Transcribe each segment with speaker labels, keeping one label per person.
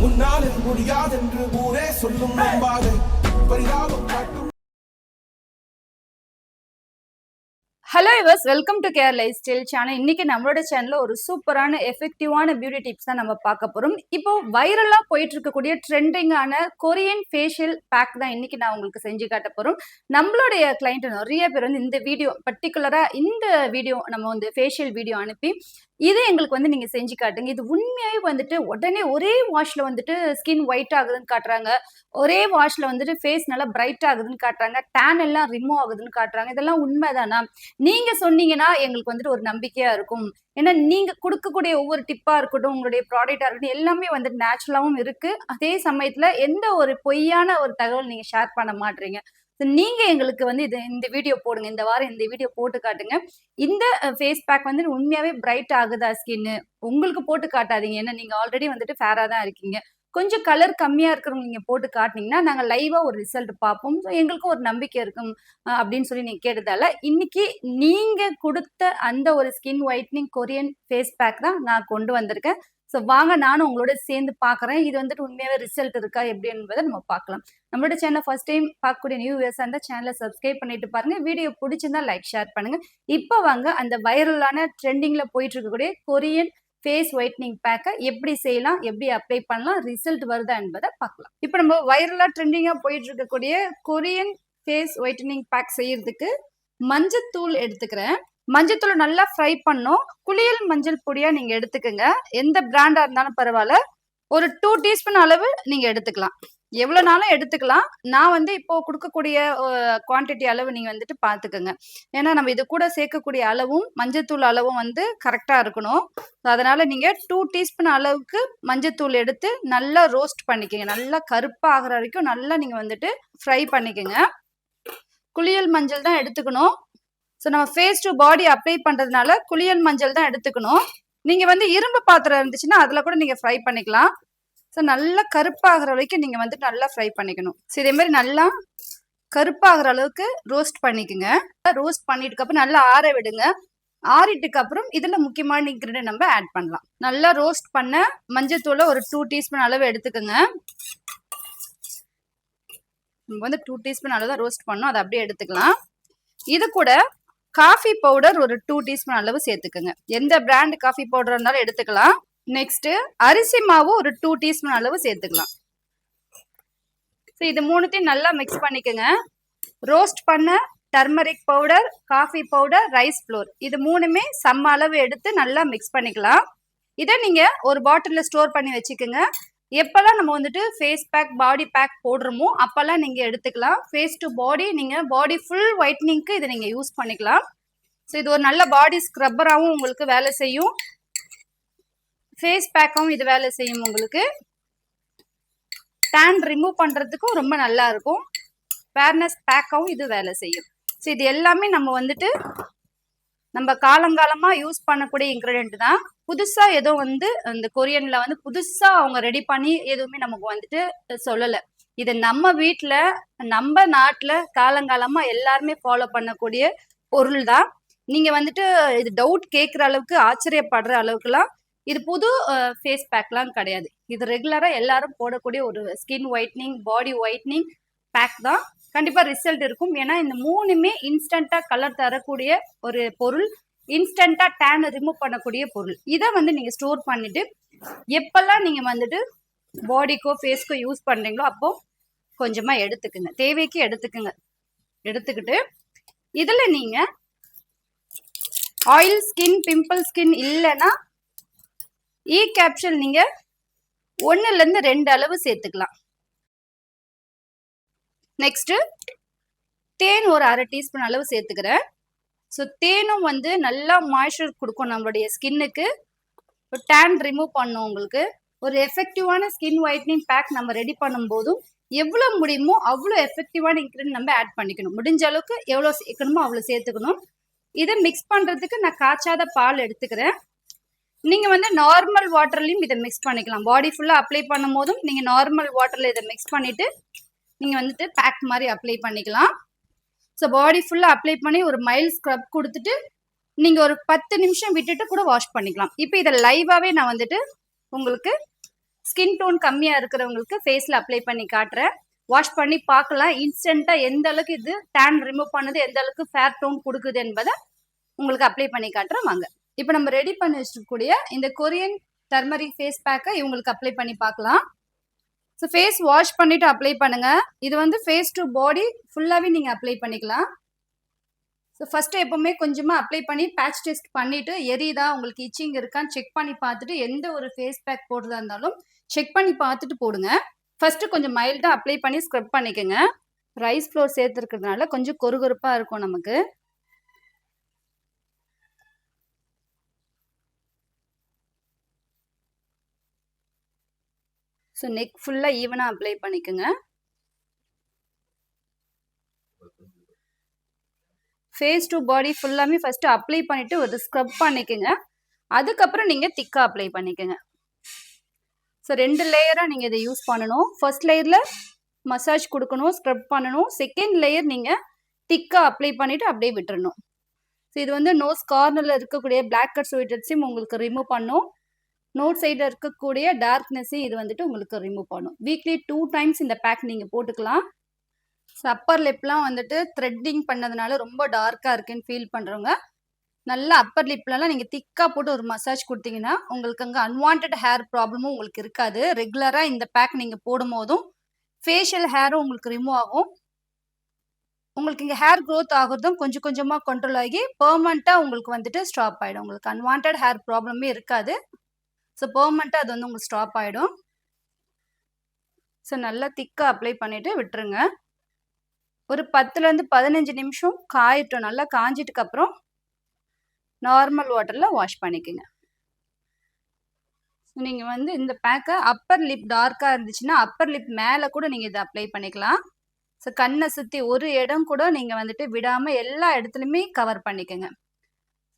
Speaker 1: உன்னால் முடியாதென்று ஊரே சொல்லும் நம்பாது பரிதாபம் காட்டும்.
Speaker 2: Hello yours, welcome to care life style channel. இன்னைக்கு நம்மளோட சேனல்ல ஒரு சூப்பரான எஃபெக்டிவான பியூட்டி டிப்ஸ் தான் நம்ம பார்க்க போறோம். இப்போ வைரலா போயிட்டு இருக்கக்கூடிய ட்ரெண்டிங்கான கொரியன் ஃபேஷியல் பேக் தான் இன்னைக்கு நான் உங்களுக்கு செஞ்சு காட்ட போறோம். நம்மளுடைய கிளைண்ட் நிறைய பேர் வந்து இந்த வீடியோ பர்டிகுலரா இந்த வீடியோ நம்ம வந்து ஃபேஷியல் வீடியோ அனுப்பி இது எங்களுக்கு வந்து நீங்க செஞ்சு காட்டுங்க, இது உண்மையாவே வந்துட்டு உடனே ஒரே வாஷ்ல வந்துட்டு ஸ்கின் ஒயிட் ஆகுதுன்னு காட்டுறாங்க, ஒரே வாஷ்ல வந்துட்டு ஃபேஸ் நல்லா பிரைட் ஆகுதுன்னு காட்டுறாங்க, டேன் எல்லாம் ரிமூவ் ஆகுதுன்னு காட்டுறாங்க. இதெல்லாம் உண்மைதானா? நீங்க சொன்னீங்கன்னா எங்களுக்கு வந்துட்டு ஒரு நம்பிக்கையா இருக்கும். ஏன்னா நீங்க கொடுக்கக்கூடிய ஒவ்வொரு டிப்பா இருக்கட்டும், உங்களுடைய ப்ராடக்டா இருக்கட்டும், எல்லாமே வந்துட்டு நேச்சுரலாவும் இருக்கு. அதே சமயத்துல எந்த ஒரு பொய்யான ஒரு தகவல் நீங்க ஷேர் பண்ண மாட்டீங்க. நீங்க எங்களுக்கு வந்து இந்த வீடியோ போடுங்க, இந்த வாரம் இந்த வீடியோ போட்டு காட்டுங்க. இந்த ஃபேஸ் பேக் வந்து உண்மையாவே பிரைட் ஆகுதா ஸ்கின்னு, உங்களுக்கு போட்டு காட்டாதீங்க. ஏன்னா நீங்க ஆல்ரெடி வந்துட்டு ஃபேரா தான் இருக்கீங்க. கொஞ்சம் கலர் கம்மியா இருக்கிறவங்க நீங்க போட்டு காட்டினீங்கன்னா நாங்க லைவா ஒரு ரிசல்ட் பார்ப்போம், எங்களுக்கும் ஒரு நம்பிக்கை இருக்கும் அப்படின்னு சொல்லி நீங்க கேட்டதால இன்னைக்கு நீங்க கொடுத்த அந்த ஒரு skin whitening Korean face pack தான் நான் கொண்டு வந்திருக்கேன். ஸோ வாங்க நானும் உங்களோட சேர்ந்து பார்க்குறேன், இது வந்துட்டு உண்மையாவே ரிசல்ட் இருக்கா எப்படி என்பதை நம்ம பார்க்கலாம். நம்மளோட சேனல் ஃபர்ஸ்ட் டைம் பார்க்கக்கூடிய நியூ வியூவர்ஸா இருந்தால் சேனலை சப்ஸ்கிரைப் பண்ணிட்டு பாருங்க, வீடியோ பிடிச்சிருந்தா லைக் ஷேர் பண்ணுங்க. இப்போ வாங்க அந்த வைரலான ட்ரெண்டிங்ல போயிட்டு இருக்கக்கூடிய கொரியன் ஃபேஸ் ஒயிட்னிங் பேக்கை எப்படி செய்யலாம், எப்படி அப்ளை பண்ணலாம், ரிசல்ட் வருதா என்பதை பார்க்கலாம். இப்போ நம்ம வைரலா ட்ரெண்டிங்கா போயிட்டு இருக்கக்கூடிய கொரியன் ஃபேஸ் ஒயிட்னிங் பேக் செய்யறதுக்கு மஞ்சத்தூள் எடுத்துக்கிறேன். மஞ்சத்தூள் நல்லா ஃப்ரை பண்ணும். குளியல் மஞ்சள் பொடியா நீங்க எடுத்துக்கோங்க, எந்த பிராண்டா இருந்தாலும் பரவாயில்ல. ஒரு 2 டீஸ்பூன் அளவு நீங்க எடுத்துக்கலாம், எவ்வளவுனாலும் எடுத்துக்கலாம். நான் வந்து இப்போ கொடுக்கக்கூடிய குவான்டிட்டி அளவு நீங்க வந்துட்டு பாத்துக்கோங்க. ஏன்னா நம்ம இது கூட சேர்க்கக்கூடிய அளவும் மஞ்சத்தூள் அளவும் வந்து கரெக்டா இருக்கணும். அதனால நீங்க 2 டீஸ்பூன் அளவுக்கு மஞ்சத்தூள் எடுத்து நல்லா ரோஸ்ட் பண்ணிக்கோங்க. நல்லா கருப்பா ஆகிற வரைக்கும் நல்லா நீங்க வந்துட்டு ஃப்ரை பண்ணிக்கோங்க. குளியல் மஞ்சள் தான் எடுத்துக்கணும். ஸோ நம்ம ஃபேஸ் டு பாடி அப்ளை பண்றதுனால குளியல் மஞ்சள் தான் எடுத்துக்கணும். நீங்க வந்து இரும்பு பாத்திரம் இருந்துச்சுன்னா அதுல கூட நீங்க ஃப்ரை பண்ணிக்கலாம். ஸோ நல்லா கருப்பாகிற வரைக்கும் நீங்க வந்து நல்லா ஃப்ரை பண்ணிக்கணும். ஸோ இதே மாதிரி நல்லா கருப்பாகிற அளவுக்கு ரோஸ்ட் பண்ணிக்கோங்க. ரோஸ்ட் பண்ணிட்டு அப்புறம் நல்லா ஆற விடுங்க. ஆறிட்டுக்கு அப்புறம் இதுல முக்கியமான இன்கிரிடியன்ட் நம்ம ஆட் பண்ணலாம். நல்லா ரோஸ்ட் பண்ண மஞ்சத்தூளை ஒரு 2 டீஸ்பூன் அளவு எடுத்துக்கோங்க. நம்ம வந்து 2 டீஸ்பூன் அளவு தான் ரோஸ்ட் பண்ணோம், அதை அப்படியே எடுத்துக்கலாம். இது கூட காஃபி பவுடர் ஒரு 2 டீஸ்பூன் அளவு சேர்த்துக்கோங்க. எந்த பிராண்ட் காஃபி பவுடர் இருந்தாலும் எடுத்துக்கலாம். நெக்ஸ்ட் அரிசி மாவு ஒரு 2 டீஸ்பூன் அளவு சேர்த்துக்கலாம். ஸோ இது மூணுத்தையும் நல்லா மிக்ஸ் பண்ணிக்கோங்க. ரோஸ்ட் பண்ண turmeric powder, coffee powder, rice floor, இது மூணுமே சம அளவு எடுத்து நல்லா மிக்ஸ் பண்ணிக்கலாம். இதை நீங்க ஒரு பாட்டில்ல ஸ்டோர் பண்ணி வச்சுக்கோங்க. எப்பெல்லாம் நம்ம வந்துட்டு ஃபேஸ் பேக் பாடி பேக் போடுறோமோ அப்பெல்லாம் நீங்க எடுத்துக்கலாம். ஃபேஸ் டு பாடி நீங்க பாடி ஃபுல் ஒயிட்னிங்க்கு இதை நீங்க யூஸ் பண்ணிக்கலாம். ஸோ இது ஒரு நல்ல பாடி ஸ்க்ரப்பராகவும் உங்களுக்கு வேலை செய்யும், ஃபேஸ் பேக்காகவும் இது வேலை செய்யும். உங்களுக்கு டேன் ரிமூவ் பண்றதுக்கும் ரொம்ப நல்லா இருக்கும். ஃபேர்னஸ் பேக்காகவும் இது வேலை செய்யும். ஸோ இது எல்லாமே நம்ம வந்துட்டு நம்ம காலங்காலமா யூஸ் பண்ணக்கூடிய இன்கிரிடியன்ட் தான். புதுசா ஏதோ வந்து இந்த கொரியன்ல வந்து புதுசா அவங்க ரெடி பண்ணி எதுவுமே நமக்கு வந்துட்டு சொல்லலை. இது நம்ம வீட்டுல நம்ம நாட்டுல காலங்காலமா எல்லாருமே ஃபாலோ பண்ணக்கூடிய பொருள் தான். நீங்க வந்துட்டு இது டவுட் கேட்குற அளவுக்கு ஆச்சரியப்படுற அளவுக்குலாம் இது புது ஃபேஸ் பேக்லாம் கிடையாது. இது ரெகுலரா எல்லாரும் போடக்கூடிய ஒரு ஸ்கின் ஒயிட்னிங் பாடி ஒயிட்னிங் பேக் தான். கண்டிப்பா ரிசல்ட் இருக்கும். ஏன்னா இந்த மூணுமே இன்ஸ்டன்டா கலர் தரக்கூடிய ஒரு பொருள், இன்ஸ்டன்டா டேன் ரிமூவ் பண்ணக்கூடிய பொருள். இதை வந்து நீங்க ஸ்டோர் பண்ணிட்டு எப்பெல்லாம் நீங்க வந்துட்டு பாடிக்கோ ஃபேஸ்க்கோ யூஸ் பண்றீங்களோ அப்போ கொஞ்சமா எடுத்துக்குங்க, தேவைக்கு எடுத்துக்குங்க. எடுத்துக்கிட்டு இதுல நீங்க ஆயில் ஸ்கின், பிம்பிள் ஸ்கின் இல்லைன்னா இ கேப்சூல் நீங்க 1ல இருந்து 2 அளவு சேர்த்துக்கலாம். நெக்ஸ்ட் தேன் ஒரு 1/2 டீஸ்பூன் அளவு சேர்த்துக்கிறேன். ஸோ தேனும் வந்து நல்லா மாய்ஸ்சர் கொடுக்கும் நம்மளுடைய ஸ்கின்னுக்கு, டேன் ரிமூவ் பண்ணும். உங்களுக்கு ஒரு எஃபெக்டிவான ஸ்கின் ஒயிட்னிங் பேக் நம்ம ரெடி பண்ணும் போதும் எவ்வளோ முடியுமோ அவ்வளோ எஃபெக்டிவான இன்கிரிடியன்ட் நம்ம ஆட் பண்ணிக்கணும். முடிஞ்ச அளவுக்கு எவ்வளோ சேர்க்கணுமோ அவ்வளோ சேர்த்துக்கணும். இதை மிக்ஸ் பண்றதுக்கு நான் காய்ச்சாத பால் எடுத்துக்கிறேன். நீங்க வந்து நார்மல் வாட்டர்லையும் இதை மிக்ஸ் பண்ணிக்கலாம். பாடி ஃபுல்லா அப்ளை பண்ணும் போதும் நீங்க நார்மல் வாட்டர்ல இதை மிக்ஸ் பண்ணிட்டு நீங்க வந்துட்டு பேக் மாதிரி அப்ளை பண்ணிக்கலாம். ஸோ பாடி ஃபுல்லா அப்ளை பண்ணி ஒரு மைல்ட் ஸ்க்ரப் கொடுத்துட்டு நீங்க ஒரு 10 நிமிஷம் விட்டுட்டு கூட வாஷ் பண்ணிக்கலாம். இப்போ இதை லைவாவே நான் வந்துட்டு உங்களுக்கு ஸ்கின் டோன் கம்மியா இருக்கிறவங்களுக்கு ஃபேஸ்ல அப்ளை பண்ணி காட்டுறேன். வாஷ் பண்ணி பார்க்கலாம் இன்ஸ்டன்ட்டா எந்த அளவுக்கு இது டேன் ரிமூவ் பண்ணுது, எந்த அளவுக்கு ஃபேர் டோன் கொடுக்குது என்பதை உங்களுக்கு அப்ளை பண்ணி காட்டுறேன் வாங்க. இப்போ நம்ம ரெடி பண்ணி வச்சிருக்கக்கூடிய இந்த கொரியன் டர்மரிக் ஃபேஸ் பேக்கை இவங்களுக்கு அப்ளை பண்ணி பார்க்கலாம். ஸோ ஃபேஸ் வாஷ் பண்ணிட்டு அப்ளை பண்ணுங்க. இது வந்து ஃபேஸ் டு பாடி ஃபுல்லாகவே நீங்கள் அப்ளை பண்ணிக்கலாம். ஸோ ஃபஸ்ட்டு எப்போவுமே கொஞ்சமாக அப்ளை பண்ணி பேட்ச் டெஸ்ட் பண்ணிவிட்டு எரியுதா உங்களுக்கு இச்சிங் இருக்கான்னு செக் பண்ணி பார்த்துட்டு எந்த ஒரு ஃபேஸ் பேக் போடுறதா இருந்தாலும் செக் பண்ணி பார்த்துட்டு போடுங்க. ஃபஸ்ட்டு கொஞ்சம் மைல்டாக அப்ளை பண்ணி ஸ்க்ரப் பண்ணிக்கோங்க. ரைஸ் ஃப்ளோர் சேர்த்துருக்கிறதுனால கொஞ்சம் கொறுகொறுப்பாக இருக்கும் நமக்கு. ஸோ நெக் ஃபுல்லாக ஈவனாக அப்ளை பண்ணிக்கோங்க. ஃபேஸ் டு பாடி ஃபுல்லாமே ஃபஸ்ட்டு அப்ளை பண்ணிவிட்டு ஒரு ஸ்க்ரப் பண்ணிக்கோங்க. அதுக்கப்புறம் நீங்கள் திக்காக அப்ளை பண்ணிக்கோங்க. ஸோ 2 லேயராக நீங்கள் இதை யூஸ் பண்ணணும். ஃபர்ஸ்ட் லேயரில் மசாஜ் கொடுக்கணும், ஸ்க்ரப் பண்ணணும். செகண்ட் லேயர் நீங்கள் திக்காக அப்ளை பண்ணிவிட்டு அப்படியே விட்டுறணும். ஸோ இது வந்து நோஸ் கார்னரில் இருக்கக்கூடிய பிளாக் கட்ஸ் ஒயிட் ஹெட்ஸையும் உங்களுக்கு ரிமூவ் பண்ணும். நோட் சைடில் இருக்கக்கூடிய டார்க்னஸையும் இது வந்துட்டு உங்களுக்கு ரிமூவ் பண்ணும். வீக்லி 2 டைம்ஸ் இந்த பேக் நீங்கள் போட்டுக்கலாம். ஸோ அப்பர் லிப்லாம் வந்துட்டு த்ரெட்டிங் பண்ணதுனால ரொம்ப டார்க்காக இருக்குன்னு ஃபீல் பண்ணுறவங்க நல்லா அப்பர் லிப்லலாம் நீங்கள் திக்காக போட்டு ஒரு மசாஜ் கொடுத்தீங்கன்னா உங்களுக்கு அங்கே அன்வான்ட் ஹேர் ப்ராப்ளமும் உங்களுக்கு இருக்காது. ரெகுலராக இந்த பேக் நீங்கள் போடும் போதும் ஃபேஷியல் ஹேரும் உங்களுக்கு ரிமூவ் ஆகும். உங்களுக்கு இங்கே ஹேர் க்ரோத் ஆகுறதும் கொஞ்சம் கொஞ்சமாக கண்ட்ரோல் ஆகி பெர்மனண்ட்டாக உங்களுக்கு வந்துட்டு ஸ்டாப் ஆகிடும். உங்களுக்கு அன்வான்ட் ஹேர் ப்ராப்ளமே இருக்காது. ஸோ பெர்மனண்ட்டாக அது வந்து உங்களுக்கு ஸ்டாப் ஆகிடும். ஸோ நல்லா திக்காக அப்ளை பண்ணிவிட்டு விட்டுருங்க. ஒரு 10லேருந்து 15 நிமிஷம் காயட்டும். நல்லா காஞ்சிட்டுக்கப்புறம் நார்மல் வாட்டரில் வாஷ் பண்ணிக்கோங்க. நீங்கள் வந்து இந்த பேக்கை அப்பர் லிப் டார்க்காக இருந்துச்சுன்னா அப்பர் லிப் மேலே கூட நீங்கள் இதை அப்ளை பண்ணிக்கலாம். ஸோ கண்ணை சுற்றி ஒரு இடம் கூட நீங்கள் வந்துட்டு விடாமல் எல்லா இடத்துலையுமே கவர் பண்ணிக்கோங்க.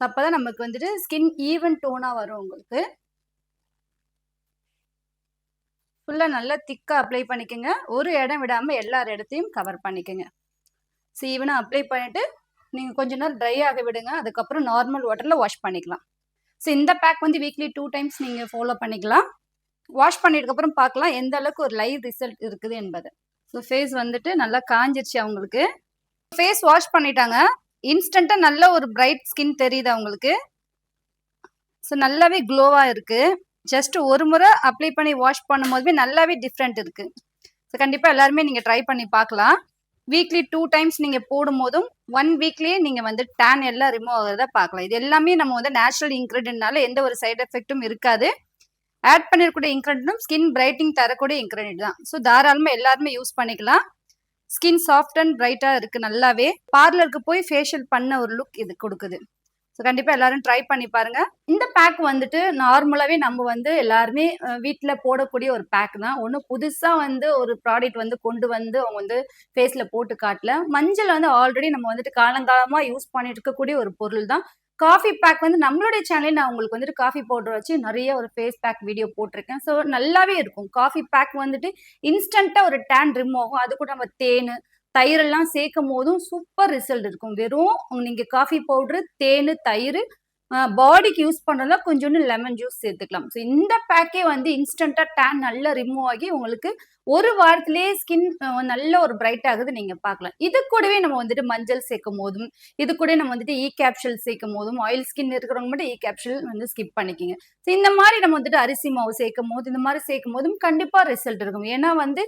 Speaker 2: அப்போ தான் நமக்கு வந்துட்டு ஸ்கின் ஈவன் டோனாக வரும். உங்களுக்கு ஃபுல்லாக நல்லா திக்காக அப்ளை பண்ணிக்கோங்க. ஒரு இடம் விடாமல் எல்லா இடத்தையும் கவர் பண்ணிக்கோங்க. ஸோ ஈவனாக அப்ளை பண்ணிவிட்டு நீங்கள் கொஞ்ச நேரம் ட்ரை ஆக விடுங்க. அதுக்கப்புறம் நார்மல் வாட்டரில் வாஷ் பண்ணிக்கலாம். ஸோ இந்த பேக் வந்து வீக்லி 2 டைம்ஸ் நீங்கள் ஃபாலோ பண்ணிக்கலாம். வாஷ் பண்ணிட்டதுக்கப்புறம் பார்க்கலாம் எந்த அளவுக்கு ஒரு லைவ் ரிசல்ட் இருக்குது என்பது. ஸோ ஃபேஸ் வந்துட்டு நல்லா காஞ்சிருச்சு அவங்களுக்கு. ஃபேஸ் வாஷ் பண்ணிட்டாங்க. இன்ஸ்டண்ட்டாக நல்ல ஒரு பிரைட் ஸ்கின் தெரியுது அவங்களுக்கு. ஸோ நல்லாவே க்ளோவாக இருக்குது. ஜஸ்ட் ஒரு முறை அப்ளை பண்ணி வாஷ் பண்ணும் போதுமே நல்லாவே டிஃப்ரெண்ட் இருக்குது. ஸோ கண்டிப்பாக எல்லாருமே நீங்கள் ட்ரை பண்ணி பார்க்கலாம். வீக்லி 2 டைம்ஸ் நீங்கள் போடும் போதும் 1 வீக்லேயே நீங்கள் வந்து டேன் எல்லாம் ரிமூவ் ஆகிறத பார்க்கலாம். இது எல்லாமே நம்ம வந்து நேச்சுரல் இன்க்ரீடியன்ட்னால எந்த ஒரு சைட் எஃபெக்ட்டும் இருக்காது. ஆட் பண்ணிருக்கூடிய இன்க்ரீடியன்ட்டும் ஸ்கின் பிரைட்டிங் தரக்கூடிய இன்க்ரீடியன்ட் தான். ஸோ தாராளமாக எல்லாருமே யூஸ் பண்ணிக்கலாம். ஸ்கின் சாஃப்ட் அண்ட் பிரைட்டாக இருக்குது. நல்லாவே பார்லருக்கு போய் ஃபேஷியல் பண்ண ஒரு லுக் இது கொடுக்குது. ஸோ கண்டிப்பாக எல்லாரும் ட்ரை பண்ணி பாருங்க. இந்த பேக் வந்துட்டு நார்மலாகவே நம்ம வந்து எல்லாருமே வீட்டில் போடக்கூடிய ஒரு பேக் தான். ஒன்றும் புதுசாக வந்து ஒரு ப்ராடக்ட் வந்து கொண்டு வந்து அவங்க வந்து ஃபேஸில் போட்டு காட்டல. மஞ்சள் வந்து ஆல்ரெடி நம்ம வந்துட்டு காலங்காலமாக யூஸ் பண்ணிட்டு இருக்கக்கூடிய ஒரு பொருள் தான். காஃபி பேக் வந்து நம்மளுடைய சேனலே நான் உங்களுக்கு வந்துட்டு காஃபி பவுடர் வச்சு நிறைய ஒரு ஃபேஸ் பேக் வீடியோ போட்டிருக்கேன். ஸோ நல்லாவே இருக்கும். காஃபி பேக் வந்துட்டு இன்ஸ்டண்ட்டாக ஒரு டேன் ரிமூவ் ஆகும். அது கூட நம்ம தேன் தயிரெல்லாம் சேர்க்கும் போதும் சூப்பர் ரிசல்ட் இருக்கும். வெறும் நீங்கள் காஃபி பவுட்ரு, தேன், தயிர் பாடிக்கு யூஸ் பண்ணுறதா கொஞ்சோண்டு லெமன் ஜூஸ் சேர்த்துக்கலாம். ஸோ இந்த பேக்கே வந்து இன்ஸ்டண்ட்டாக டேன் நல்லா ரிமூவ் ஆகி உங்களுக்கு ஒரு வாரத்திலேயே ஸ்கின் நல்ல ஒரு பிரைட் ஆகுது நீங்கள் பார்க்கலாம். இது கூடவே நம்ம வந்துட்டு மஞ்சள் சேர்க்கும் போதும் இது கூட நம்ம வந்துட்டு கேப்சூல் சேர்க்கும் போதும் ஆயில் ஸ்கின் இருக்கிறவங்க மட்டும் கேப்சூல் வந்து ஸ்கிப் பண்ணிக்கிங்க. ஸோ இந்த மாதிரி நம்ம வந்துட்டு அரிசி மாவு சேர்க்கும் போது இந்த மாதிரி சேர்க்கும் போதும் கண்டிப்பாக ரிசல்ட் இருக்கும். ஏன்னா வந்து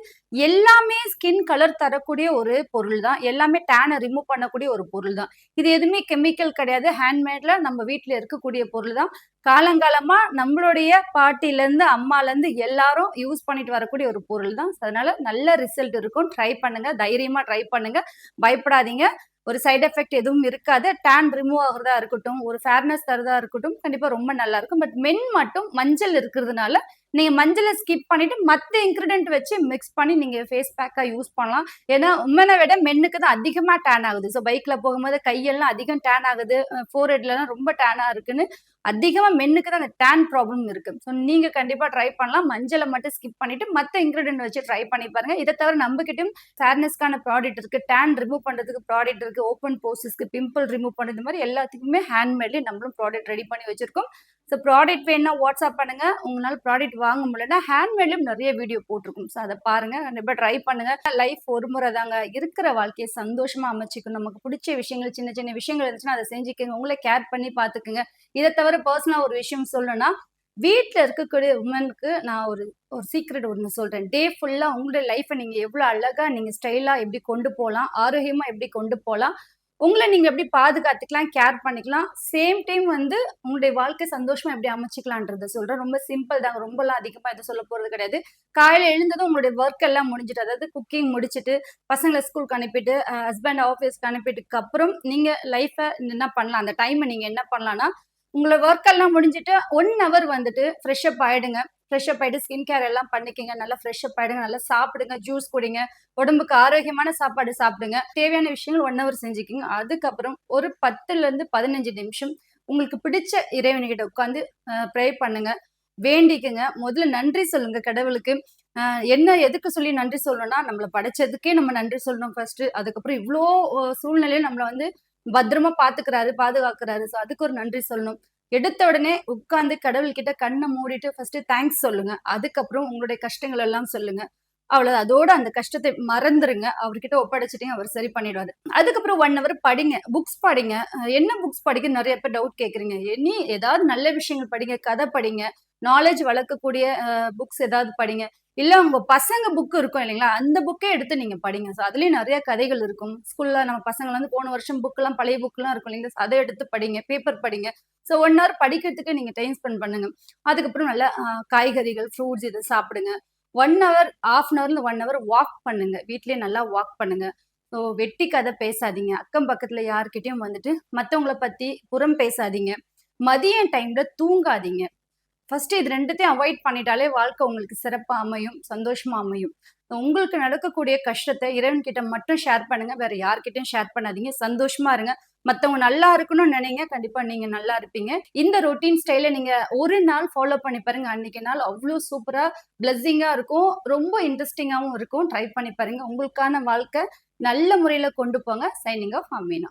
Speaker 2: எல்லாமே ஸ்கின் கலர் தரக்கூடிய ஒரு பொருள் தான். எல்லாமே டேனை ரிமூவ் பண்ணக்கூடிய ஒரு பொருள் தான். இது எதுவுமே கெமிக்கல் கிடையாது. ஹேண்ட்மேட்ல நம்ம வீட்டில் இருக்கக்கூடிய பொருள் தான். காலங்காலமா நம்மளுடைய பாட்டிலேருந்து அம்மாலேருந்து எல்லாரும் யூஸ் பண்ணிட்டு வரக்கூடிய ஒரு பொருள் தான். அதனால நல்ல ரிசல்ட் இருக்கும். ட்ரை பண்ணுங்க, தைரியமா ட்ரை பண்ணுங்க, பயப்படாதீங்க. ஒரு சைடு எஃபெக்ட் எதுவும் இருக்காது. டேன் ரிமூவ் ஆகுறதா இருக்கட்டும், ஒரு ஃபேர்னஸ் தரதா இருக்கட்டும், கண்டிப்பா ரொம்ப நல்லா இருக்கும். பட் மென் மட்டும் மஞ்சள் இருக்கிறதுனால நீங்க மஞ்சளை ஸ்கிப் பண்ணிட்டு மற்ற இன்கிரிடியன்ட் வச்சு மிக்ஸ் பண்ணி நீங்க ஃபேஸ் பேக்கா யூஸ் பண்ணலாம். ஏன்னா உமனை விட மென்னுக்கு தான் அதிகமா டேன் ஆகுது. ஸோ பைக்ல போகும்போது கையெல்லாம் அதிகம் டேன் ஆகுது, ஃபோர்ஹெட்லாம் ரொம்ப டேனா இருக்குன்னு அதிகமா மென்னுக்கு தான் அந்த டேன் ப்ராப்ளம் இருக்கு. ஸோ நீங்க கண்டிப்பா ட்ரை பண்ணலாம். மஞ்சளை மட்டும் ஸ்கிப் பண்ணிட்டு மற்ற இன்கிரிடியன்ட் வச்சு ட்ரை பண்ணி பாருங்க. இதை தவிர நம்ம கிட்டயும் ஃபேர்னஸ்க்கான ப்ராடக்ட் இருக்கு, டேன் ரிமூவ் பண்றதுக்கு ப்ராடக்ட் இருக்கு, ஓப்பன் போர்சஸ்க்கு பிம்பிள் ரிமூவ் பண்றது மாதிரி எல்லாத்துக்குமே ஹேண்ட்மேட்லயே நம்மளும் ப்ராடக்ட் ரெடி பண்ணி வச்சிருக்கோம். ஸோ ப்ராடக்ட் வேணும்னா வாட்ஸ்அப் பண்ணுங்க. உங்களால ப்ராடக்ட் வாங்க முடியலன்னா ஹேண்ட்மேட்லயும் நிறைய வீடியோ போட்டிருக்கும். ஸோ அதை பாருங்க, கண்டிப்பா ட்ரை பண்ணுங்க. லைஃப் ஒரு முறை தாங்க. இருக்கிற வாழ்க்கையை சந்தோஷமா அமைச்சுக்கணும். நமக்கு பிடிச்ச விஷயங்கள், சின்ன சின்ன விஷயங்கள் இருந்துச்சுன்னா அதை செஞ்சுக்கங்க. உங்களை கேர் பண்ணி பாத்துக்குங்க. இதை தவிர பர்சனலா ஒரு விஷயம் சொல்லணும்னா, வீட்ல இருக்கக்கூடிய உமனுக்கு நான் ஒரு ஒரு சீக்ரெட் ஒண்ணு சொல்றேன். டே ஃபுல்லா உங்களுடைய லைஃப்ப நீங்க எவ்வளோ அழகா நீங்க ஸ்டைலா எப்படி கொண்டு போலாம், ஆரோக்கியமா எப்படி கொண்டு போலாம், உங்கள நீங்க எப்படி பாதுகாத்துக்கலாம், கேர் பண்ணிக்கலாம். சேம் டைம் வந்து உங்களுடைய வாழ்க்கை சந்தோஷமா எப்படி அமைச்சுக்கலான்றத சொல்றேன். ரொம்ப சிம்பிள் தாங்க. ரொம்பலாம் அதிகமா எதுவும் சொல்லப் போறது கிடையாது. காலையில எழுந்ததும் உங்களுடைய ஒர்க் எல்லாம் முடிஞ்சுட்டு, அதாவது குக்கிங் முடிச்சுட்டு, பசங்கள ஸ்கூலுக்கு அனுப்பிட்டு, ஹஸ்பண்ட் ஆஃபீஸ்க்கு அனுப்பிட்டதுக்கு அப்புறம் நீங்க லைஃப்ப என்ன பண்ணலாம், அந்த டைம நீங்க என்ன பண்ணலாம்னா, உங்கள ஒர்க் எல்லாம் முடிஞ்சுட்டு 1 ஹவர் வந்துட்டு ஃப்ரெஷ் அப் ஆயிடுங்க. ஃப்ரெஷ் அப் ஆயிட்டு ஸ்கின் கேர் எல்லாம் பண்ணிக்கங்க. நல்லா ஃப்ரெஷ் அப் ஆயிடுங்க. நல்லா சாப்பிடுங்க. ஜூஸ் குடிங்க. உடம்புக்கு ஆரோக்கியமான சாப்பாடு சாப்பிடுங்க. தேவையான விஷயங்கள் 1 ஹவர் செஞ்சுக்கங்க. அதுக்கப்புறம் ஒரு 10லேருந்து 15 நிமிஷம் உங்களுக்கு பிடிச்ச இறைவன்கிட்ட உட்கார்ந்து ப்ரே பண்ணுங்க. வேண்டிக்கங்க. முதல்ல நன்றி சொல்லுங்க கடவுளுக்கு. அ என்ன எதுக்கு சொல்லி நன்றி சொல்லணும்னா, நம்மள படைச்சதுக்கே நம்ம நன்றி சொல்லணும் ஃபர்ஸ்ட்டு. அதுக்கப்புறம் இவ்ளோ சூழ்நிலையில நம்மள வந்து பத்திரமா பாத்துக்கிறாரு, பாதுகாக்கிறாரு. ஸோ அதுக்கு ஒரு நன்றி சொல்லணும். எடுத்த உடனே உட்கார்ந்து கடவுள்கிட்ட கண்ண மூடிட்டு ஃபர்ஸ்ட்டு தேங்க்ஸ் சொல்லுங்க. அதுக்கப்புறம் உங்களுடைய கஷ்டங்கள் எல்லாம் சொல்லுங்க. அவ்வளவுதான். அதோட அந்த கஷ்டத்தை மறந்துருங்க. அவர்கிட்ட ஒப்படைச்சுட்டீங்க. அவர் சரி பண்ணிடுவாரு. அதுக்கப்புறம் 1 ஹவர் படிங்க. புக்ஸ் படிங்க. என்ன புக்ஸ் படிக்க நெறைய பேர் டவுட் கேட்குறீங்க. ஏதாவது நல்ல விஷயங்கள் படிங்க. கதை படிங்க. நாலேட்ஜ் வளர்க்கக்கூடிய புக்ஸ் ஏதாவது படிங்க. இல்ல உங்க பசங்க புக் இருக்கும் இல்லைங்களா? அந்த புக்கே எடுத்து நீங்க படிங்க. ஸோ அதுலயும் நெறைய கதைகள் இருக்கும். ஸ்கூல்ல நம்ம பசங்க வந்து போன வருஷம் புக்லாம் பழைய புக்லாம் இருக்கும் இல்லைங்களா? அத எடுத்து படிங்க. பேப்பர் படிங்க. ஸோ 1 ஹவர் படிக்கிறதுக்கு நீங்க டைம் ஸ்பெண்ட் பண்ணுங்க. அதுக்கப்புறம் நல்லா காய்கறிகள், ஃப்ரூட்ஸ் இத சாப்பிடுங்க. 1 ஹவர், 1/2 ஹவர்ல 1 ஹவர் வாக் பண்ணுங்க. வீட்லயே நல்லா வாக் பண்ணுங்க. ஸோ வெட்டி கதை பேசாதீங்க. அக்கம் பக்கத்துல யார்கிட்டயும் வந்துட்டு மத்தவங்கள பத்தி புறம் பேசாதீங்க. மதிய டைம்ல தூங்காதீங்க. ஃபர்ஸ்ட்டு இது 2த்தையும் அவாய்ட் பண்ணிட்டாலே வாழ்க்கை உங்களுக்கு சிறப்பா அமையும். சந்தோஷமா அமையும். உங்களுக்கு நடக்கக்கூடிய கஷ்டத்த இறைவன்கிட்ட மட்டும் ஷேர் பண்ணுங்க. வேற யார்கிட்டயும் ஷேர் பண்ணாதீங்க. சந்தோஷமா இருங்க. மத்தவங்க நல்லா இருக்கணும்னு நினைங்க. கண்டிப்பா நீங்க நல்லா இருப்பீங்க. இந்த ரொட்டீன் ஸ்டைல நீங்க ஒரு நாள் ஃபாலோ பண்ணி பாருங்க. அன்னைக்கு நாள் அவ்ளோ சூப்பரா பிளெஸ்ஸிங்கா இருக்கும். ரொம்ப இன்ட்ரஸ்டிங்காவும் இருக்கும். ட்ரை பண்ணி பாருங்க. உங்களுக்கான வாழ்க்கை நல்ல முறையில கொண்டு போங்க. Signing off Amina.